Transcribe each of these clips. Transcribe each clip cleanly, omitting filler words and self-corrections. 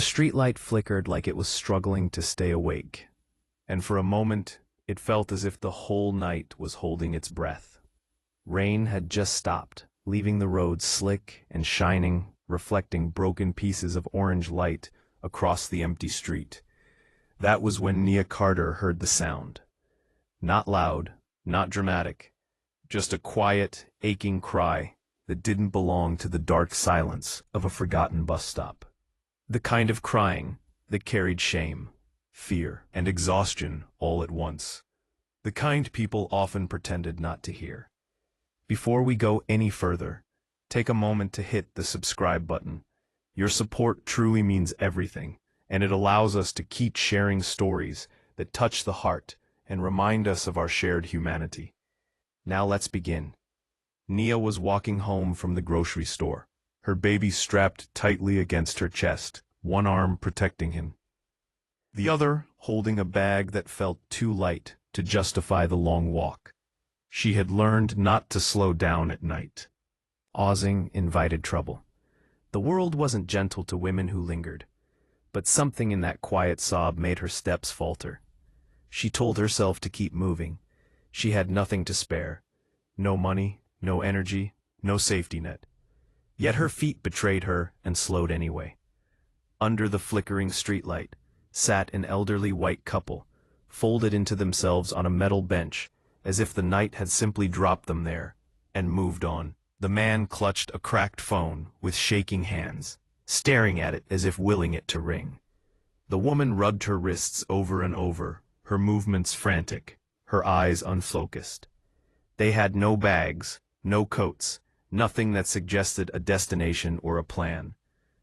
The streetlight flickered like it was struggling to stay awake, and for a moment it felt as if the whole night was holding its breath. Rain had just stopped, leaving the road slick and shining, reflecting broken pieces of orange light across the empty street. That was when Nia Carter heard the sound. Not loud, not dramatic, just a quiet, aching cry that didn't belong to the dark silence of a forgotten bus stop. The kind of crying that carried shame, fear, and exhaustion all at once. The kind people often pretended not to hear. Before we go any further, take a moment to hit the subscribe button. Your support truly means everything, and it allows us to keep sharing stories that touch the heart and remind us of our shared humanity. Now let's begin. Nia was walking home from the grocery store, her baby strapped tightly against her chest, one arm protecting him, the other holding a bag that felt too light to justify the long walk. She had learned not to slow down at night. Pausing invited trouble. The world wasn't gentle to women who lingered, but something in that quiet sob made her steps falter. She told herself to keep moving. She had nothing to spare. No money, no energy, no safety net. Yet her feet betrayed her and slowed anyway. Under the flickering streetlight sat an elderly white couple, folded into themselves on a metal bench, as if the night had simply dropped them there and moved on. The man clutched a cracked phone with shaking hands, staring at it as if willing it to ring. The woman rubbed her wrists over and over, her movements frantic, her eyes unfocused. They had no bags, no coats, nothing that suggested a destination or a plan.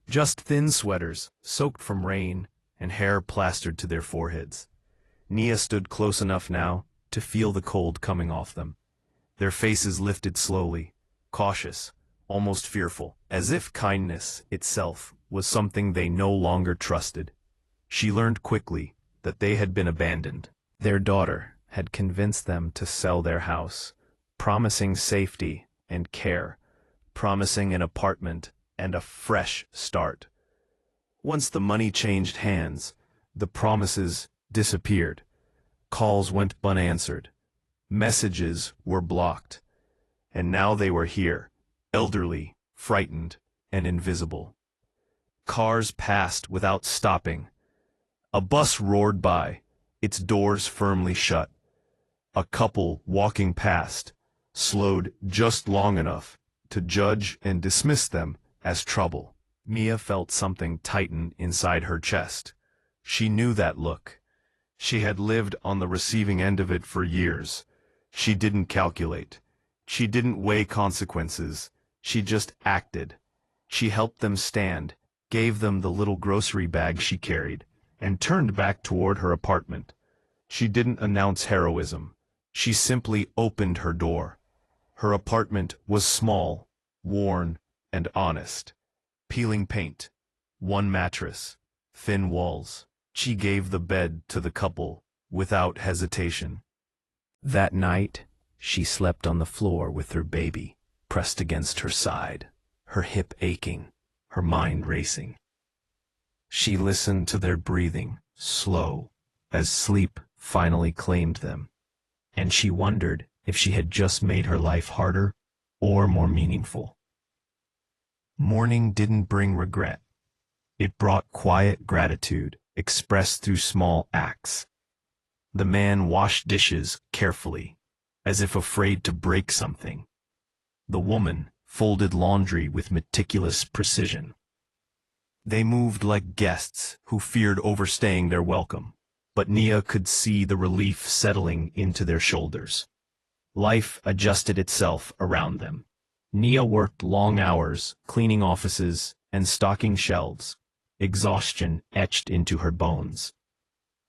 Just thin sweaters, soaked from rain, and hair plastered to their foreheads. Nia stood close enough now to feel the cold coming off them. Their faces lifted slowly, cautious, almost fearful, as if kindness itself was something they no longer trusted. She learned quickly that they had been abandoned. Their daughter had convinced them to sell their house, promising safety and care, promising an apartment and a fresh start. Once the money changed hands, the promises disappeared. Calls went unanswered. Messages were blocked. And now they were here, elderly, frightened, and invisible. Cars passed without stopping. A bus roared by, its doors firmly shut. A couple walking past slowed just long enough to judge and dismiss them as trouble. Nia felt something tighten inside her chest. She knew that look. She had lived on the receiving end of it for years. She didn't calculate. She didn't weigh consequences. She just acted. She helped them stand, gave them the little grocery bag she carried, and turned back toward her apartment. She didn't announce heroism. She simply opened her door. Her apartment was small, worn, and honest. Peeling paint, one mattress, thin walls. She gave the bed to the couple without hesitation. That night, she slept on the floor with her baby, pressed against her side, her hip aching, her mind racing. She listened to their breathing, slow, as sleep finally claimed them, and she wondered if she had just made her life harder or more meaningful. Morning didn't bring regret. It brought quiet gratitude, expressed through small acts. The man washed dishes carefully, as if afraid to break something. The woman folded laundry with meticulous precision. They moved like guests who feared overstaying their welcome, but Nia could see the relief settling into their shoulders. Life adjusted itself around them. Nia worked long hours, cleaning offices and stocking shelves. Exhaustion etched into her bones.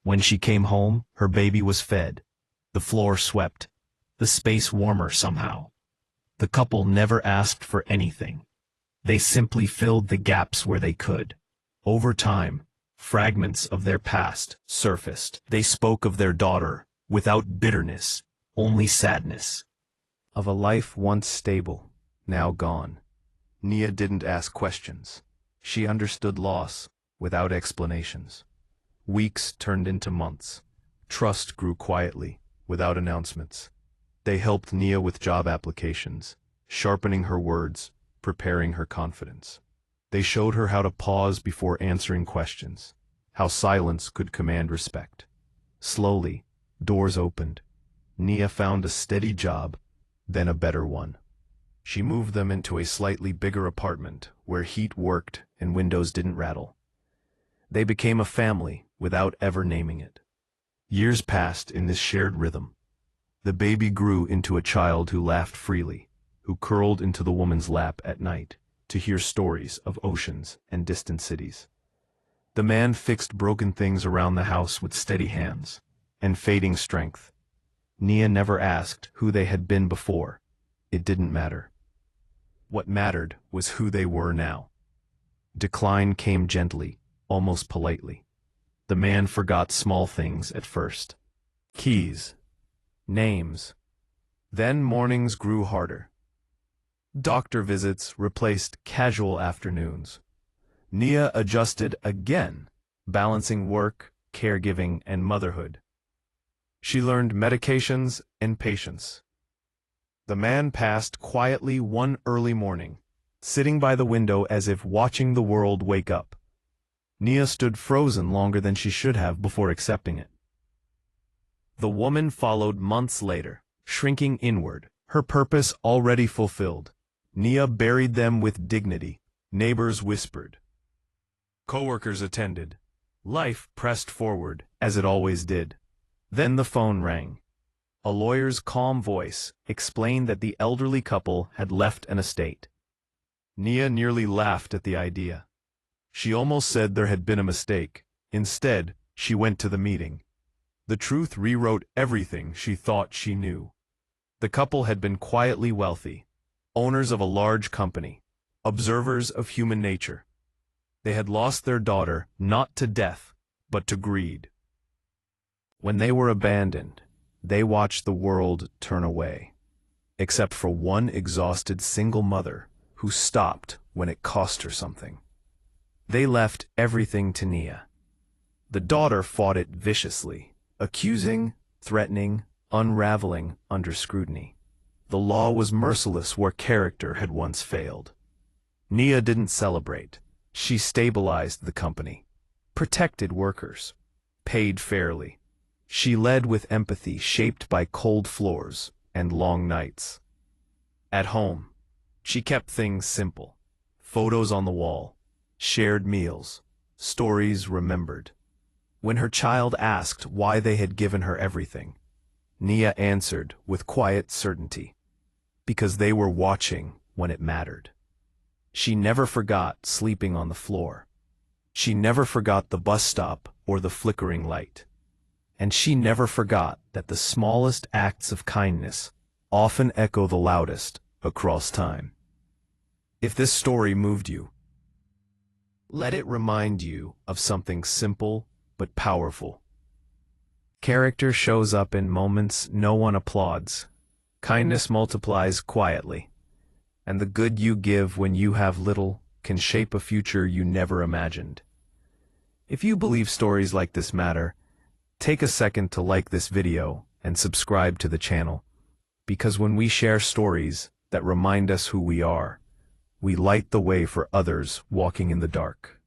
When she came home, her baby was fed, the floor swept, the space warmer somehow. The couple never asked for anything. They simply filled the gaps where they could. Over time, fragments of their past surfaced. They spoke of their daughter without bitterness, only sadness. Of a life once stable, now gone. Nia didn't ask questions. She understood loss, without explanations. Weeks turned into months. Trust grew quietly, without announcements. They helped Nia with job applications, sharpening her words, preparing her confidence. They showed her how to pause before answering questions, how silence could command respect. Slowly, doors opened. Nia found a steady job, then a better one. She moved them into a slightly bigger apartment where heat worked and windows didn't rattle. They became a family without ever naming it. Years passed in this shared rhythm. The baby grew into a child who laughed freely, who curled into the woman's lap at night to hear stories of oceans and distant cities. The man fixed broken things around the house with steady hands and fading strength. Nia never asked who they had been before. It didn't matter. What mattered was who they were now. Decline came gently, almost politely. The man forgot small things at first. Keys, names. Then mornings grew harder. Doctor visits replaced casual afternoons. Nia adjusted again, balancing work, caregiving, and motherhood. She learned medications and patience. The man passed quietly one early morning, sitting by the window as if watching the world wake up. Nia stood frozen longer than she should have before accepting it. The woman followed months later, shrinking inward, her purpose already fulfilled. Nia buried them with dignity. Neighbors whispered. Coworkers attended. Life pressed forward, as it always did. Then the phone rang. A lawyer's calm voice explained that the elderly couple had left an estate. Nia nearly laughed at the idea. She almost said there had been a mistake. Instead, she went to the meeting. The truth rewrote everything she thought she knew. The couple had been quietly wealthy, owners of a large company, observers of human nature. They had lost their daughter not to death, but to greed. When they were abandoned, they watched the world turn away, except for one exhausted single mother who stopped when it cost her something. They left everything to Nia. The daughter fought it viciously, accusing, threatening, unraveling under scrutiny. The law was merciless where character had once failed. Nia didn't celebrate. She stabilized the company, protected workers, paid fairly. She led with empathy shaped by cold floors and long nights. At home, she kept things simple. Photos on the wall, shared meals, stories remembered. When her child asked why they had given her everything, Nia answered with quiet certainty, because they were watching when it mattered. She never forgot sleeping on the floor. She never forgot the bus stop or the flickering light. And she never forgot that the smallest acts of kindness often echo the loudest across time. If this story moved you, let it remind you of something simple but powerful. Character shows up in moments no one applauds. Kindness multiplies quietly. And the good you give when you have little can shape a future you never imagined. If you believe stories like this matter, take a second to like this video and subscribe to the channel, because when we share stories that remind us who we are, we light the way for others walking in the dark.